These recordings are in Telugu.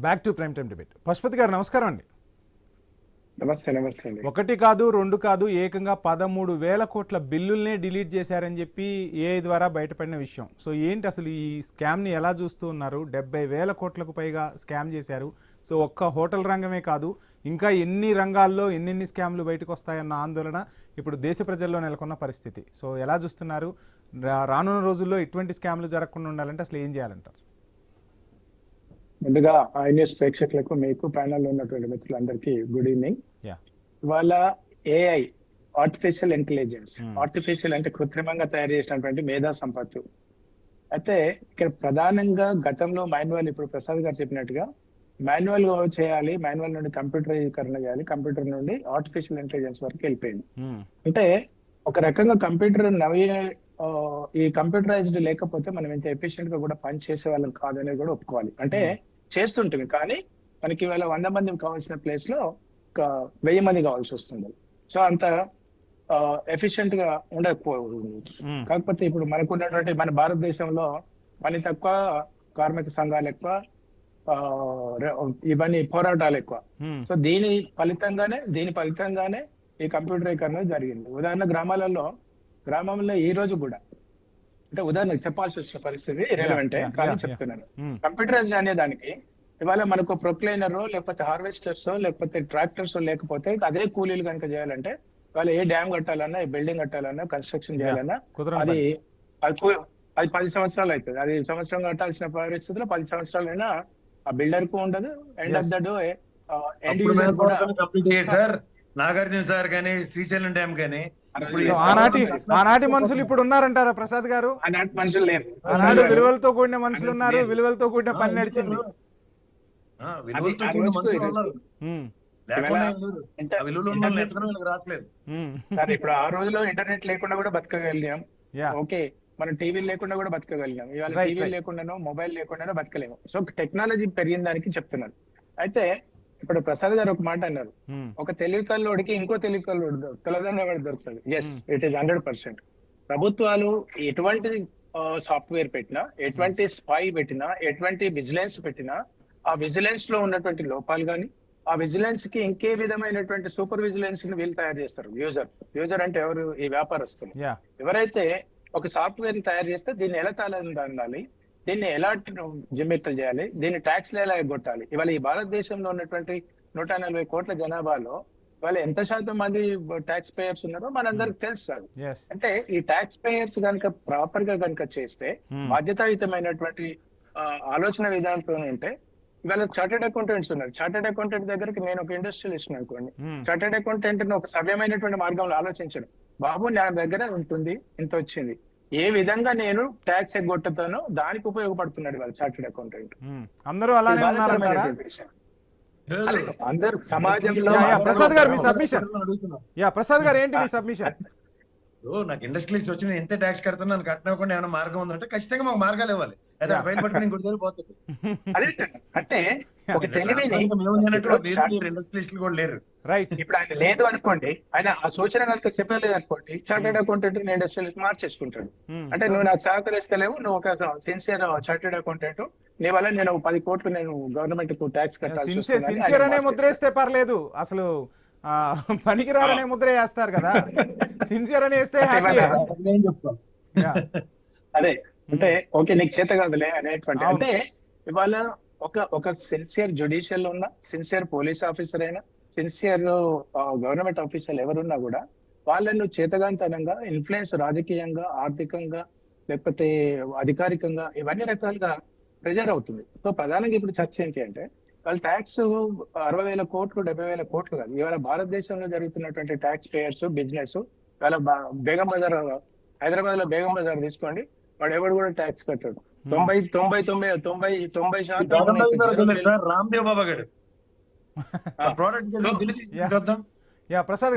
Back to prime time debate. Pashupati garu నమస్కారం అండి. నమస్తే అండి. ఒకటి కాదు రెండు కాదు ఏకంగా 13,000 కోట్ల బిల్లుల్నే డిలీట్ చేశారని చెప్పి ఏఐ ద్వారా బయటపడిన విషయం. సో ఏంటి అసలు ఈ స్కామ్ని ఎలా చూస్తూ ఉన్నారు? 70,000 కోట్లకు పైగా స్కామ్ చేశారు. సో ఒక్క హోటల్ రంగమే కాదు, ఇంకా ఎన్ని రంగాల్లో ఎన్నెన్ని స్కామ్లు బయటకు వస్తాయన్న ఆందోళన ఇప్పుడు దేశ ప్రజల్లో నెలకొన్న పరిస్థితి. సో ఎలా చూస్తున్నారు? రానున్న రోజుల్లో ఇటువంటి స్కామ్లు జరగకుండా ఉండాలంటే అసలు ఏం చేయాలంటారు? ముందుగా ఐన్యూస్ ప్రేక్షకులకు, మీకు ప్యానల్ లో ఉన్నటువంటి మిత్రులందరికీ గుడ్ ఈవినింగ్. ఇవాళ ఏఐ, ఆర్టిఫిషియల్ ఇంటెలిజెన్స్, ఆర్టిఫిషియల్ అంటే కృత్రిమంగా తయారు చేసినటువంటి మేధా సంపత్తు. అయితే ఇక్కడ ప్రధానంగా గతంలో మాన్యువల్, ఇప్పుడు ప్రసాద్ గారు చెప్పినట్టుగా మాన్యువల్ చేయాలి, మాన్యువల్ నుండి కంప్యూటరీకరణ చేయాలి, కంప్యూటర్ నుండి ఆర్టిఫిషియల్ ఇంటెలిజెన్స్ వరకు వెళ్ళిపోయింది. అంటే ఒక రకంగా కంప్యూటర్ ఈ కంప్యూటరైజ్డ్ లేకపోతే మనం ఇంత ఎఫిషియెంట్ గా కూడా పని చేసే వాళ్ళం కాదనేది కూడా ఒప్పుకోవాలి. అంటే చేస్తుంటుంది, కానీ మనకి ఇవాళ 100 మంది కావాల్సిన ప్లేస్ లో 1000 మంది కావాల్సి వస్తుంది. సో అంత ఎఫిషియెంట్ గా ఉండకపోవచ్చు. కాకపోతే ఇప్పుడు మనకు ఉన్నటువంటి మన భారతదేశంలో పని తక్కువ, కార్మిక సంఘాలు ఎక్కువ, ఇవన్నీ పోరాటాలు ఎక్కువ. సో దీని ఫలితంగానే ఈ కంప్యూటరీకరణ జరిగింది. ఉదాహరణ గ్రామంలో ఈ రోజు కూడా, అంటే ఉదాహరణకు చెప్పాల్సి వచ్చిన పరిస్థితి రిలవెంటే కానీ చెప్తున్నాను. కంప్యూటరైజ్ అనే దానికి ఇవాళ మనకు ప్రొక్లైనర్ లేకపోతే హార్వెస్టర్స్ లేకపోతే ట్రాక్టర్స్ లేకపోతే అదే కూలీలు కనుక చేయాలంటే వాళ్ళు ఏ డ్యామ్ కట్టాలన్నా, ఏ బిల్డింగ్ కట్టాలన్నా, కన్స్ట్రక్షన్ చేయాలన్నా అది 10 సంవత్సరాలు అవుతుంది. అది సంవత్సరం కట్టాల్సిన పరిస్థితిలో 10 సంవత్సరాలైనా ఆ బిల్డర్ కు ఉండదు. End of the day Nagarjuna sir కానీ, శ్రీశైలం డ్యామ్ కానీ ఆనాటి మనుషులు ఇప్పుడు ఉన్నారంటారా ప్రసాద్ గారు? ఆనాటి మనుషులు లేరు. ఆనాడు విలువలతో కూడిన మనుషులు ఉన్నారు, విలువలతో కూడిన పని నడిచింది. ఇప్పుడు ఆ రోజులో ఇంటర్నెట్ లేకుండా కూడా బతకగలిగాం. ఓకే, మనం టీవీ లేకుండా కూడా బతకగలిగాం. ఇవాళ టీవీ లేకుండానో మొబైల్ లేకుండానో బతకలేము. సో టెక్నాలజీ పెరిగిన దానికి చెప్తున్నారు. అయితే ఇప్పుడు ప్రసాద్ గారు ఒక మాట అన్నారు, ఒక తెలివి కల్లోడికి ఇంకో తెలివి కల్లోడు తెలదన్న దొరుకుతుంది. Yes, it is 100%. ప్రభుత్వాలు ఎటువంటి సాఫ్ట్వేర్ పెట్టినా, ఎటువంటి స్పై పెట్టినా, ఎటువంటి విజిలెన్స్ పెట్టినా, ఆ విజిలెన్స్ లో ఉన్నటువంటి లోపాలు కానీ, ఆ విజిలెన్స్ కి ఇంకే విధమైనటువంటి సూపర్ విజిలెన్స్ ని వీళ్ళు తయారు చేస్తారు. యూజర్ అంటే ఎవరు? ఈ వ్యాపారస్తులు. ఎవరైతే ఒక సాఫ్ట్వేర్ తయారు చేస్తే దీన్ని ఎలా తాళాలి, దీన్ని ఎలా జిమ్మెక్కలు చేయాలి, దీన్ని ట్యాక్స్ ఎలా ఎగ్గొట్టాలి. ఇవాళ ఈ భారతదేశంలో ఉన్నటువంటి 140 కోట్ల జనాభాలో ఇవాళ ఎంత శాతం మంది ట్యాక్స్ పేయర్స్ ఉన్నారో మనందరికి తెలుసు. అంటే ఈ ట్యాక్స్ పేయర్స్ కనుక ప్రాపర్ గా కనుక చేస్తే, బాధ్యతాయుతమైనటువంటి ఆలోచన విధానంతో ఉంటే, ఇవాళ చార్టెడ్ అకౌంటెంట్స్ ఉన్నారు. చార్టెడ్ అకౌంటెంట్ దగ్గరికి నేను ఒక ఇండస్ట్రియలిస్ట్ అనుకోండి, చార్టెడ్ అకౌంటెంట్ ఒక సవ్యమైనటువంటి మార్గంలో ఆలోచించను. బాబు నా దగ్గర ఉంటుంది, ఇంత వచ్చింది, ఏ విధంగా నేను ట్యాక్స్ ఎగ్గొట్టుతానో దానికి ఉపయోగపడుతున్నాడు వాళ్ళ చార్టెడ్ అకౌంటెంట్. అందరూ అలానే ఉన్నారంటారా? అందరూ సమాజంలో. ప్రసాద్ గారు మీ సబ్మిషన్. ప్రసాద్ గారు ఏంటి మీ సబ్మిషన్? నాకు ఇండస్ట్రియలిస్ట్ వచ్చి నేను ఎంత ట్యాక్స్ కడుతున్నాను, కట్టకుండా ఏమైనా మార్గం ఉందంటే ఖచ్చితంగా మాకు మార్గాలు ఇవ్వాలి. అదే ఫైల్ పట్టుకుని ఇంకోటి పోతుంది. అంటే ఒక తెలివిని ఇండస్ట్రియలిస్టులు కూడా లేరు. రైట్. ఇప్పుడు ఆయన లేదు అనుకోండి, ఆయన ఆ సూచన కనుక చెప్పలేదు అనుకోండి, చార్టెడ్ అకౌంటెంట్ ఇండస్ట్రియలిస్ట్ మార్చేసుకుంటాడు. అంటే నువ్వు నాకు సహకరిస్తలేవు, నువ్వు ఒక సిన్సియర్ చార్టెడ్ అకౌంటెంట్, నీ వల్ల నేను 10 కోట్లు నేను గవర్నమెంట్ కు ట్యాక్స్ కట్టాలి. సిన్సియర్ అనే ముద్రేస్తే పర్లేదు, అసలు పనికిరాలనే ముద్ర వేస్తారు కదా. సిన్సియర్ అని వేస్తే అదే అంటే ఓకే నీకు చేత కాదులే అనేటువంటి. అంటే ఇవాళ ఒక సిన్సియర్ జ్యుడిషియల్ ఉన్నా, సిన్సియర్ పోలీస్ ఆఫీసర్ అయినా, సిన్సియర్ గవర్నమెంట్ ఆఫీసర్ ఎవరున్నా కూడా వాళ్ళను చేతగాంతనంగా ఇన్ఫ్లుయెన్స్, రాజకీయంగా, ఆర్థికంగా, లేకపోతే అధికారికంగా, ఇవన్నీ రకాలుగా ప్రెజర్ అవుతుంది. సో ప్రధానంగా ఇప్పుడు చర్చ ఏంటి అంటే, వాళ్ళ ట్యాక్స్ 60,000 కోట్లు 70,000 కోట్లు కాదు. ఇవాళ భారతదేశంలో జరుగుతున్నటువంటి ట్యాక్స్ పేయర్స్ బిజినెస్, ఇవాళ బేగం బజార్, హైదరాబాద్ లో బేగం బజార్ తీసుకోండి, వాడు ఎవడు కూడా ట్యాక్స్ కట్టాడు. 90 శాతం రామ్దేవ్ బాబా గారు ప్రసాద్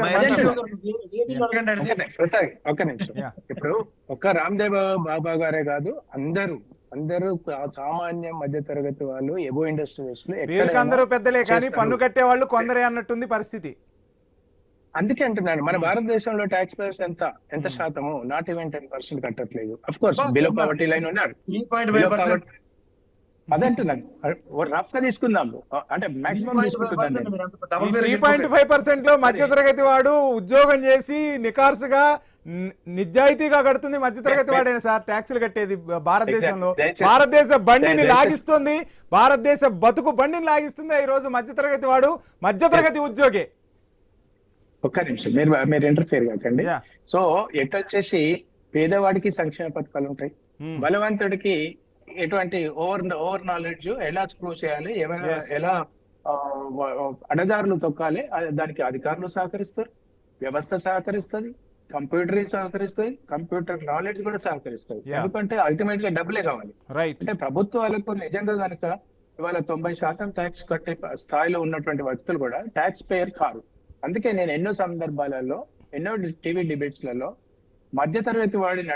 ఒక్క నిమిషం. ఇప్పుడు ఒక్క రామ్దేవ్ బాబా గారే కాదు, అందరూ సామాన్య మధ్య తరగతి వాళ్ళు, ఎబో ఇండస్ట్రియలిస్టులు, అందరూ పెద్దలే కానీ పన్ను కట్టే వాళ్ళు కొందరే అన్నట్టుంది పరిస్థితి. అందుకే అంటున్నాను, మన భారతదేశంలో ట్యాక్స్ పేయర్స్ ఎంత శాతము? నాట్ ఈవెన్ 10% కట్టట్లేదు. Of course below poverty line ఉన్నారు. అదంటున్నాను. రఫ్ గా తీసుకుందాం, అంటే మాక్సిమం తీసుకుంటున్నాను నేను. డబుల్ 3.5% లో మధ్యతరగతి వాడు ఉద్యోగం చేసి నికార్సుగా నిజాయితీగా కడుతుంది మధ్యతరగతి వాడేనా సార్ ట్యాక్సులు కట్టేది భారతదేశంలో? భారతదేశ బండిని లాగిస్తుంది, భారతదేశ బతుకు బండిని లాగిస్తుంది ఈ రోజు మధ్యతరగతి వాడు, మధ్యతరగతి ఉద్యోగి. ఒక్క నిమిషం, మీరు ఇంటర్ఫియర్ కాకండి. సో ఎటొచ్చేసి పేదవాడికి సంక్షేమ పథకాలు ఉంటాయి, బలవంతుడికి ఎటువంటి ఓవర్ నాలెడ్జ్ ఎలా స్క్రూ చేయాలి, ఎలా అడదారులు తొక్కాలి, దానికి అధికారులు సహకరిస్తారు, వ్యవస్థ సహకరిస్తుంది, కంప్యూటర్ సహకరిస్తుంది, కంప్యూటర్ నాలెడ్జ్ కూడా సహకరిస్తుంది. ఎందుకంటే అల్టిమేట్ గా డబ్బులే కావాలి. అంటే ప్రభుత్వాలకు నిజంగా కనుక ఇవాళ 90% ట్యాక్స్ కట్టే స్థాయిలో ఉన్నటువంటి వ్యక్తులు కూడా ట్యాక్స్ పేయర్ కారు. అందుకే నేను ఎన్నో సందర్భాలలో, ఎన్నో టీవీ డిబేట్స్ లలో మధ్యతరగతి వాడిని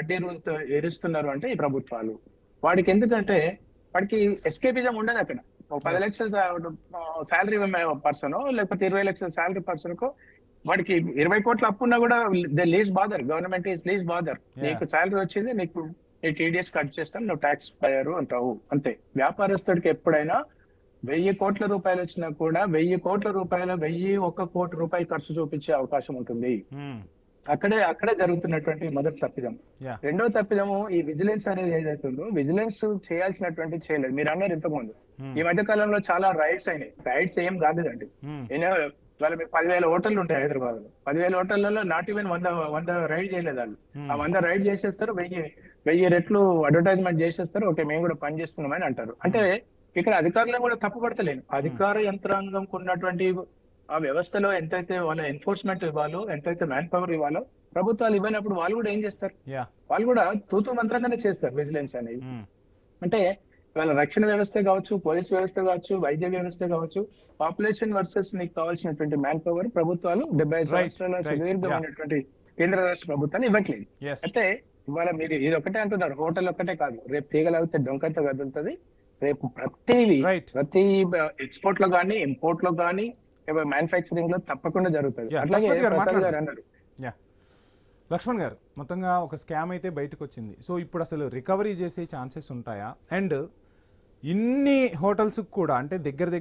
ఎరుస్తున్నారు అంటే ఈ ప్రభుత్వాలు. వాడికి ఎందుకంటే వాడికి ఎస్కేపిజం ఉండదు. అక్కడ 10 లక్షల శాలరీ పర్సన్ లేకపోతే 20 లక్షల శాలరీ పర్సన్ కు వాడికి 20 కోట్ల అప్పున్నా కూడా they lease bother, government is lease bother. నీకు శాలరీ వచ్చింది, నీకు టీడీఎస్ కట్ చేస్తాను, నువ్వు ట్యాక్స్ పేయరు అంటావు అంతే. వ్యాపారస్తుడికి ఎప్పుడైనా 1000 కోట్ల రూపాయలు వచ్చినా కూడా 1000 కోట్ల రూపాయల 1 కోటి రూపాయలు ఖర్చు చూపించే అవకాశం ఉంటుంది. అక్కడే జరుగుతున్నటువంటి మొదటి తప్పిదం. రెండో తప్పిదము ఈ విజిలెన్స్ అనేది ఏదైతుందో, విజిలెన్స్ చేయాల్సినటువంటి చేయలేదు. మీరు అన్నారు ఇంతకుముందు ఈ మధ్య కాలంలో చాలా రైడ్స్ అయినాయి. రైడ్స్ ఏం కాలేదండి. వాళ్ళ 10,000 హోటళ్లు ఉంటాయి హైదరాబాద్ లో. 10,000 హోటళ్లలో నాట్ ఈవెన్ 100 రైడ్ చేయలేదు వాళ్ళు. ఆ 100 రైడ్ చేసేస్తారు, 1000 రెట్లు అడ్వర్టైజ్మెంట్ చేసేస్తారు, ఓకే మేము కూడా పని చేస్తున్నామని అంటారు. అంటే ఇక్కడ అధికారులను కూడా తప్పు పడతలేను. అధికార యంత్రాంగం ఉన్నటువంటి ఆ వ్యవస్థలో ఎంతైతే వాళ్ళ ఎన్ఫోర్స్మెంట్ ఇవ్వాలో, ఎంతైతే మ్యాన్ పవర్ ఇవ్వాలో ప్రభుత్వాలు ఇవ్వనప్పుడు వాళ్ళు కూడా ఏం చేస్తారు? వాళ్ళు కూడా తూతూ మంత్రంగానే చేస్తారు విజిలెన్స్ అనేది. అంటే వాళ్ళ రక్షణ వ్యవస్థ కావచ్చు, పోలీస్ వ్యవస్థ కావచ్చు, వైద్య వ్యవస్థ కావచ్చు, పాపులేషన్ వర్సెస్ నీకు కావాల్సినటువంటి మ్యాన్ పవర్ ప్రభుత్వాలు 75 సంవత్సరాల సుదీర్ఘమైనటువంటి కేంద్ర రాష్ట్ర ప్రభుత్వాలు ఇవ్వట్లేదు. అంటే ఇవాళ మీరు ఇది ఒకటే అంటున్నారు, హోటల్ ఒక్కటే కాదు, రేపు తీగలాగితే డొంకంత కదులుతుంది. రేపు ప్రతి ఎక్స్పోర్ట్ లో కానీ, ఇంపోర్ట్ లో కానీ, మ్యానుఫ్యాక్చరింగ్ లో తప్పకుండా జరుగుతుంది. అట్లాగే అన్నారు లక్ష్మణ్ గారు, మొత్తంగా ఒక స్కామ్ అయితే బయటకు వచ్చింది. సో ఇప్పుడు అసలు రికవరీ చేసే ఛాన్సెస్ ఉంటాయా? అండ్ ఇన్ని హోటల్స్ కూడా అంటే దగ్గరగా